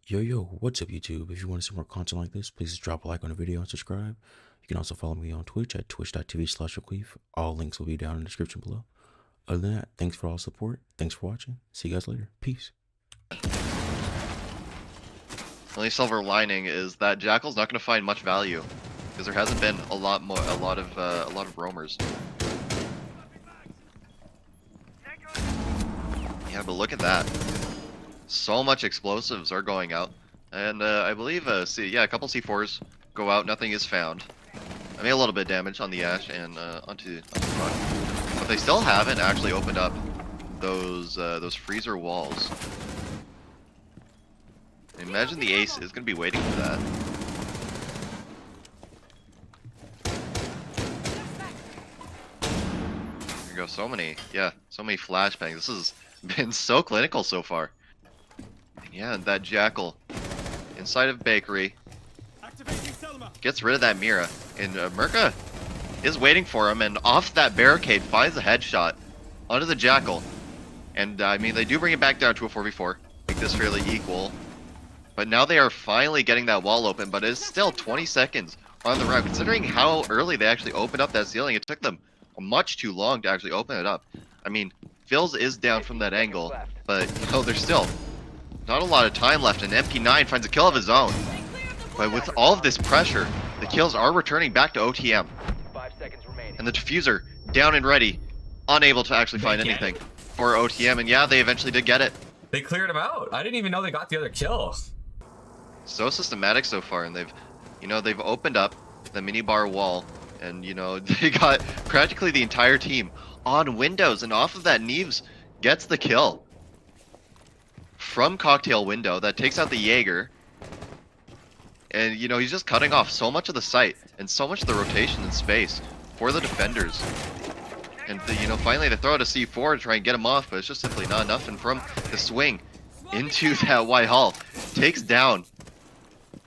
Yo, what's up YouTube? If you want to see more content like this, please just drop a like on the video and subscribe. You can also follow me on Twitch at twitch.tv/Reqeaf. All links will be down in the description below. Other than that, thanks for all the support. Thanks for watching. See you guys later. Peace. The only silver lining is that Jackal's not going to find much value because there hasn't been a lot of roamers. Yeah, but look at that. So much explosives are going out, and I believe a couple C4s go out. Nothing is found. I made a little bit of damage on the Ash and onto the front, but they still haven't actually opened up those freezer walls. Imagine the ace is going to be waiting for that. There you go. So many flashbangs. This has been so clinical so far. Yeah, that Jackal inside of Bakery gets rid of that Mira, and Merca is waiting for him, and off that barricade finds a headshot onto the Jackal. And I mean, they do bring it back down to a 4v4, make this fairly equal. But now they are finally getting that wall open, but it's still 20 seconds on the round. Considering how early they actually opened up that ceiling, it took them much too long to actually open it up. I mean, Phils is down from that angle, but you know, there's still not a lot of time left, and MP9 finds a kill of his own. But with all of this pressure, the kills are returning back to OTM. 5 seconds remaining. And the diffuser down and ready, unable to actually find anything for OTM, and yeah, they eventually did get it. They cleared him out. I didn't even know they got the other kill. So systematic so far, and they've opened up the minibar wall, and they got practically the entire team on windows, and off of that Neves gets the kill from cocktail window that takes out the Jaeger. And he's just cutting off so much of the site and so much of the rotation and space for the defenders. And finally they throw out a C4 to try and get him off, but it's just simply not enough. And from the swing into that White Hall, takes down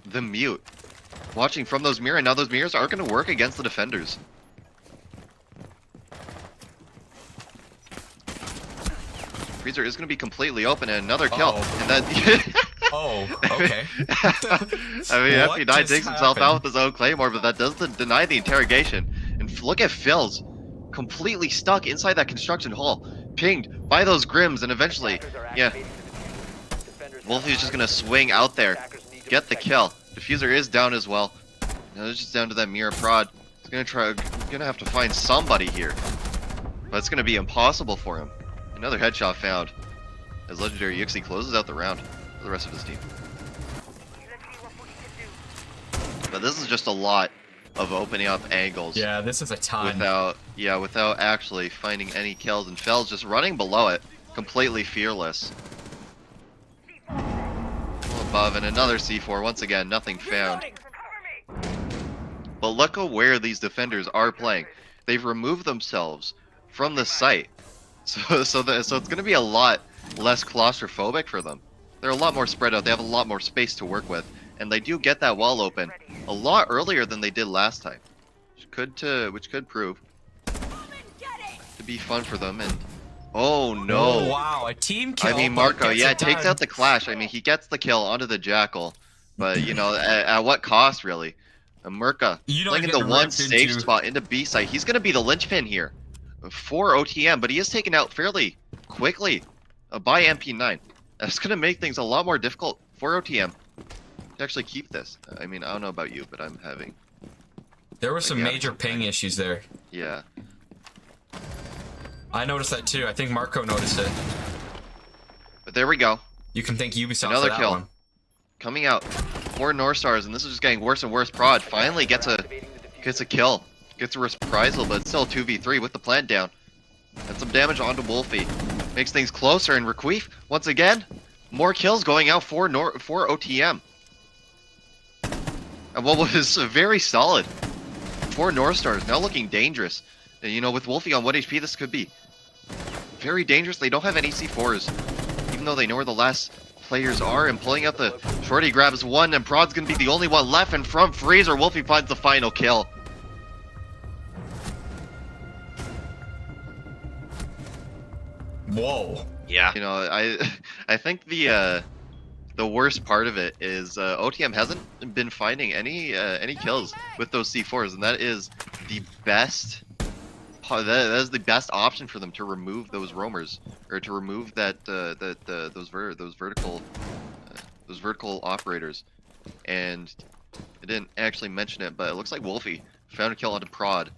the Mute. Watching from those mirrors, now those mirrors aren't going to work against the defenders. Freezer is going to be completely open, and another kill. And that. Oh, okay. I mean, FP9 takes himself out with his own Claymore, but that doesn't deny the interrogation. And look at Phil's completely stuck inside that construction hall, pinged by those Grims, and eventually, yeah, Wolfie's just going to swing out there, get the kill. Diffuser is down as well. Now it's just down to that mirror prod. He's gonna have to find somebody here, but it's gonna be impossible for him. Another headshot found as Legendary Yuxi closes out the round for the rest of his team. But this is just a lot of opening up angles. Yeah, this is a ton. Without actually finding any kills, and Fell's just running below it, completely fearless. Above, and another C4. Once again, nothing found. But look at where these defenders are playing. They've removed themselves from the site, so it's going to be a lot less claustrophobic for them. They're a lot more spread out. They have a lot more space to work with, and they do get that wall open a lot earlier than they did last time, which could prove to be fun for them. And oh no! Oh, wow, a team kill. I mean, Marco, yeah, takes out the Clash. I mean, he gets the kill onto the Jackal, but at what cost, really? Merca playing in the one safe spot into B site. He's gonna be the linchpin here for OTM, but he is taken out fairly quickly by MP9. That's gonna make things a lot more difficult for OTM to actually keep this. I mean, I don't know about you, but I'm having. There were some major ping issues there. Yeah. I noticed that too. I think Marco noticed it. But there we go. You can thank Ubisoft Another for that kill one. Coming out for North Stars, and this is just getting worse and worse. Prod finally gets a kill, gets a reprisal, but it's still 2v3 with the plant down. And some damage onto Wolfie. Makes things closer, and Reqeaf, once again, more kills going out for OTM. And what was very solid for North Stars, now looking dangerous. And, with Wolfie on 1 HP, this could be very dangerous. They don't have any C4s, even though they know where the last players are, and pulling out the shorty grabs one, and Prod's gonna be the only one left, and from Freezer, Wolfie finds the final kill. Whoa. Yeah. I think the the worst part of it is OTM hasn't been finding any kills with those C4s, and that is the best. That is the best option for them to remove those roamers, or to remove that those vertical operators. And I didn't actually mention it, but it looks like Wolfie found a kill onto Prod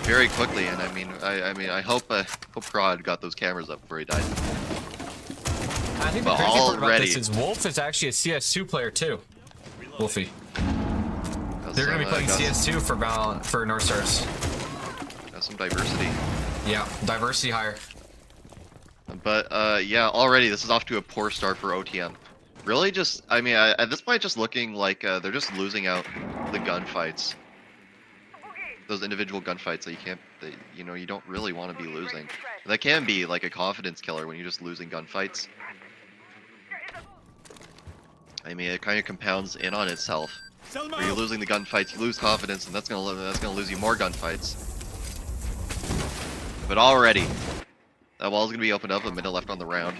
very quickly, and I hope Prod got those cameras up before he died. I think the crazy part about this is Wolf is actually a CS2 player too. Wolfie. They're gonna be playing CS2 for North Stars. Got some diversity. Yeah, diversity higher. But yeah, already this is off to a poor start for OTM. Really, just at this point, just looking like they're just losing out the gunfights. Those individual gunfights that you don't really want to be losing. That can be like a confidence killer when you're just losing gunfights. I mean, it kind of compounds in on itself. Where you're losing the gunfights, you lose confidence, and that's gonna lose you more gunfights. But already, that wall's gonna be opened up. A minute left on the round.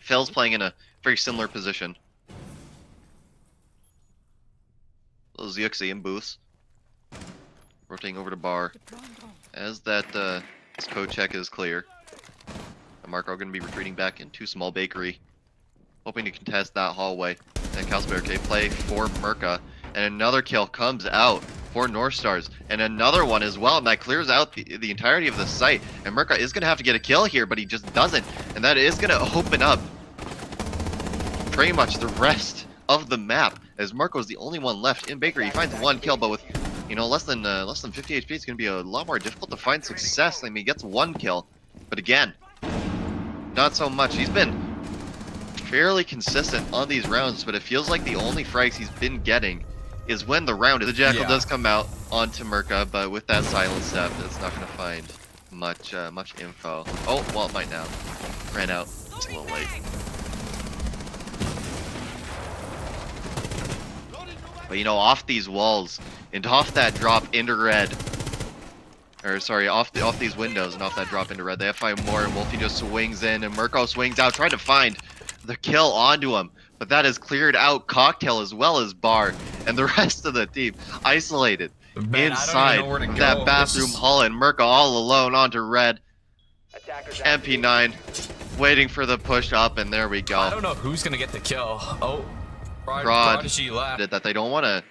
Phil's playing in a very similar position. Those Yuxi in booths. Rotating over to bar. As that this code check is clear. And Marco gonna be retreating back into small bakery. Hoping to contest that hallway. And Castle Barricade play for Merca. And another kill comes out for North Stars. And another one as well. And that clears out the entirety of the site. And Merca is going to have to get a kill here, but he just doesn't. And that is going to open up pretty much the rest of the map. As Marco's the only one left in Bakery. He finds one kill, but with less than 50 HP, it's going to be a lot more difficult to find success. I mean, he gets one kill. But again, not so much. He's been fairly consistent on these rounds, but it feels like the only frags he's been getting is when the round is. The Jackal does come out onto Merca, but with that silent step, it's not going to find much info. Oh, well, it might now. Ran out. It's a little late. But off these walls and off that drop into red, or sorry, off these windows and off that drop into red, they have to find more, and Wolfie just swings in, and Merco swings out, trying to find the kill onto him, but that has cleared out Cocktail as well as Bar, and the rest of the team isolated inside that bathroom hall, and Merca all alone onto red. MP9 waiting for the push up, and there we go. I don't know who's gonna get the kill. Oh, Prodigy left. That they don't want to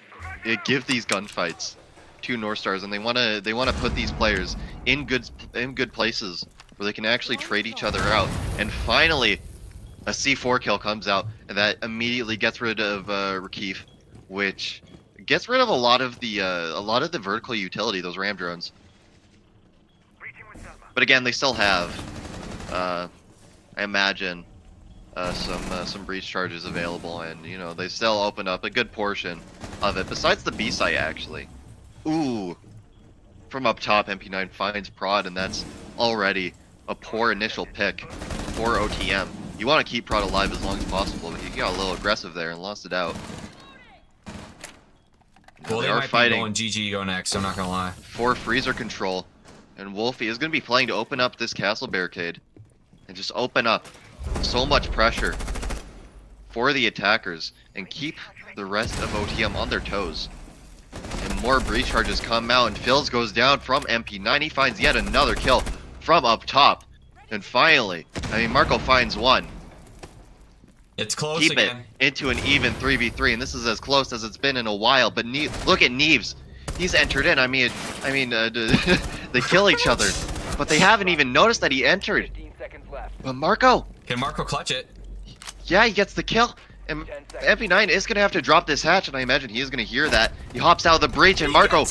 give these gunfights to North Stars, and they want to put these players in good places where they can actually trade each other out. And finally, a C4 kill comes out, and that immediately gets rid of Reqeaf, which gets rid of a lot of the vertical utility, those ram drones. But again, they still have, I imagine, some breach charges available, and they still open up a good portion of it. Besides the B site, actually. Ooh, from up top, MP9 finds Prod, and that's already a poor initial pick for OTM. You want to keep Prod alive as long as possible, but he got a little aggressive there and lost it out. Well, they might be going GG go next, I'm not gonna lie. For freezer control, and Wolfie is going to be playing to open up this castle barricade and just open up so much pressure for the attackers and keep the rest of OTM on their toes. And more breach charges come out, and Phils goes down from MP9. He finds yet another kill from up top. And finally, Marco finds one. It's close Keep again. it into an even 3v3, and this is as close as it's been in a while. But look at Neves. He's entered in. They kill each other, but they haven't even noticed that he entered. But Marco. Can Marco clutch it? Yeah, he gets the kill. And MP9 is going to have to drop this hatch, and I imagine he is going to hear that. He hops out of the breach, and Marco,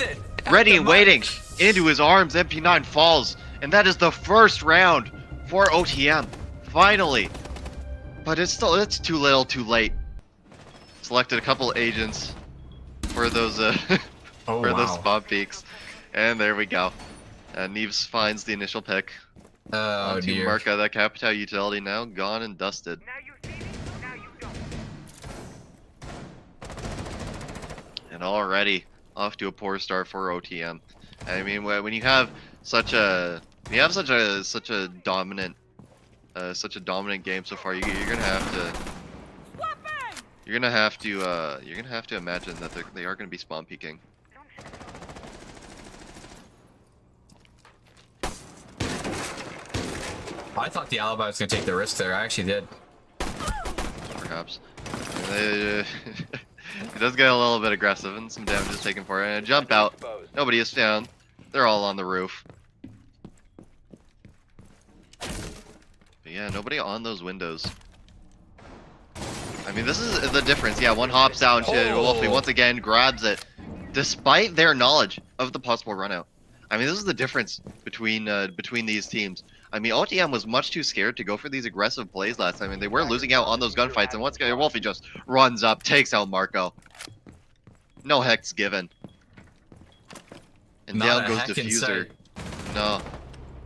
ready and waiting, into his arms. MP9 falls, and that is the first round for OTM. Finally. But it's too little, too late. Selected a couple agents for those those spot peaks, and there we go. Neves finds the initial pick. Oh dear. Merca, that Capital utility now gone and dusted. And already off to a poor start for OTM. I mean, when you have such a dominant such a dominant game so far, you're gonna have to imagine that they are gonna be spawn peeking. I thought the alibi was gonna take the risk there. I actually did. Perhaps. It does get a little bit aggressive and some damage is taken for it. And a jump out. Nobody is found. They're all on the roof. But yeah, nobody on those windows. I mean, this is the difference. Yeah, one hops out and Wolfie once again grabs it, despite their knowledge of the possible run out. I mean, this is the difference between these teams. I mean, OTM was much too scared to go for these aggressive plays last time, and they were losing out on those gunfights. And once again, Wolfie just runs up, takes out Marco. No hex given. And down goes Diffuser. No.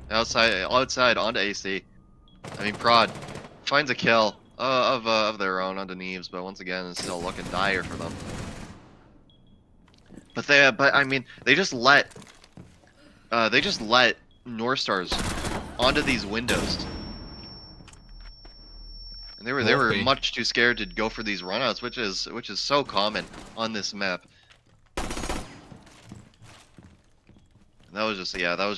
Outside onto AC. I mean, Prod finds a kill of their own onto Neves, but once again, it's still looking dire for them. But I mean, they just let North Stars onto these windows, and they were much too scared to go for these runouts, which is so common on this map. And that was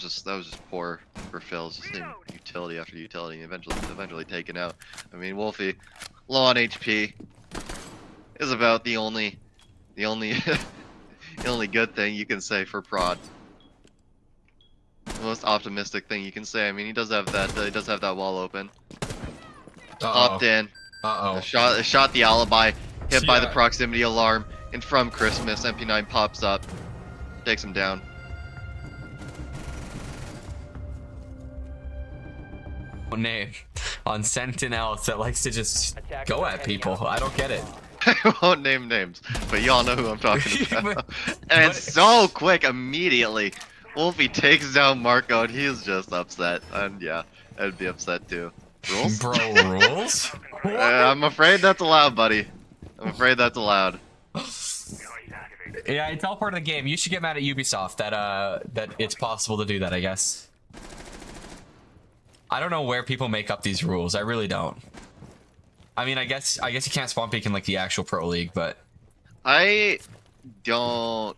just poor for Phil, just in utility after utility, and eventually taken out. I mean, Wolfie, low on HP, is about the only the only good thing you can say for Prod. The most optimistic thing you can say. I mean, he does have that wall open. Hopped in. Shot the alibi. Hit by the proximity alarm. And from Christmas, MP9 pops up. Takes him down. Name on Sentinel that likes to just go at people. I don't get it. I won't name names, but y'all know who I'm talking about. And it's so quick, immediately. Wolfie takes down Marco, and he's just upset. And yeah, I'd be upset too. Rules? Bro, rules? I'm afraid that's allowed, buddy. I'm afraid that's allowed. Yeah, it's all part of the game. You should get mad at Ubisoft that it's possible to do that, I guess. I don't know where people make up these rules. I really don't. I mean, I guess you can't spawn peek in like the actual pro league, but I don't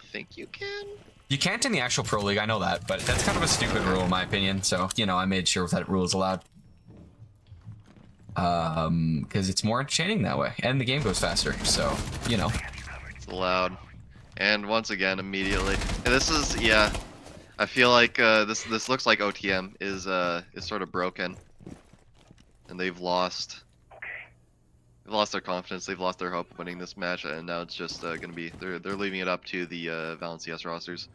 think you can. You can't in the actual pro league. I know that, but that's kind of a stupid rule in my opinion. So, you know, I made sure that rule is allowed. Because it's more entertaining that way, and the game goes faster. So, you know, it's allowed. And once again, immediately, and this is I feel like this looks like OTM is sort of broken, and they've lost their confidence, they've lost their hope of winning this match, and now it's just gonna be they're leaving it up to the Valencias rosters.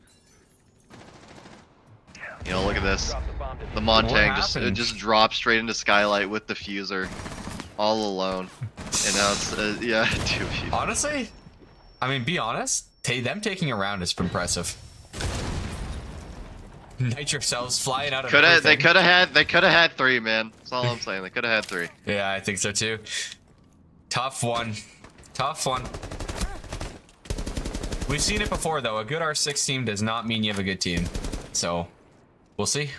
You know, look at this, the Montang just dropped straight into Skylight with Diffuser, all alone, and now it's 2v. Honestly, I mean, be honest, them taking a round is impressive. Nitro cells flying out of everything. They could have had 3, man. That's all I'm saying. They could have had 3. Yeah, I think so too. Tough one. Tough one. We've seen it before though. A good R6 team does not mean you have a good team. So, we'll see.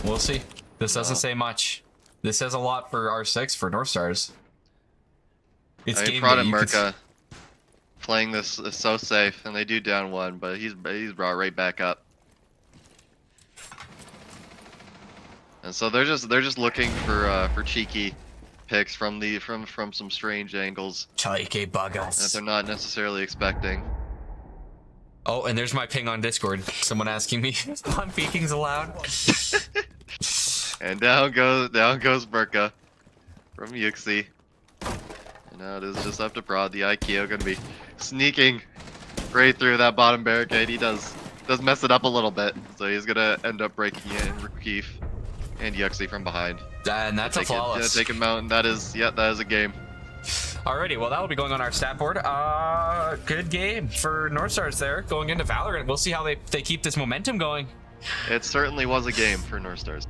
We'll see. This doesn't say much. This says a lot for R6 for North Stars. It's game Prod and Merca playing this is so safe, and they do down 1, but he's brought right back up. And so they're just looking for cheeky picks from some strange angles Cheeky buggers that they're not necessarily expecting. Oh, and there's my ping on Discord. Someone asking me if spawn peeking's allowed. And down goes Merca from Yuxi. And now it is just up to Prod. The IKEA gonna be sneaking right through that bottom barricade. He does mess it up a little bit, so he's gonna end up breaking in Reqeaf and Yuxi from behind. And that's a flawless. Take him out, and that is a game. Alrighty, well that will be going on our stat board. Good game for North Stars there, going into Valorant. We'll see how they keep this momentum going. It certainly was a game for North Stars.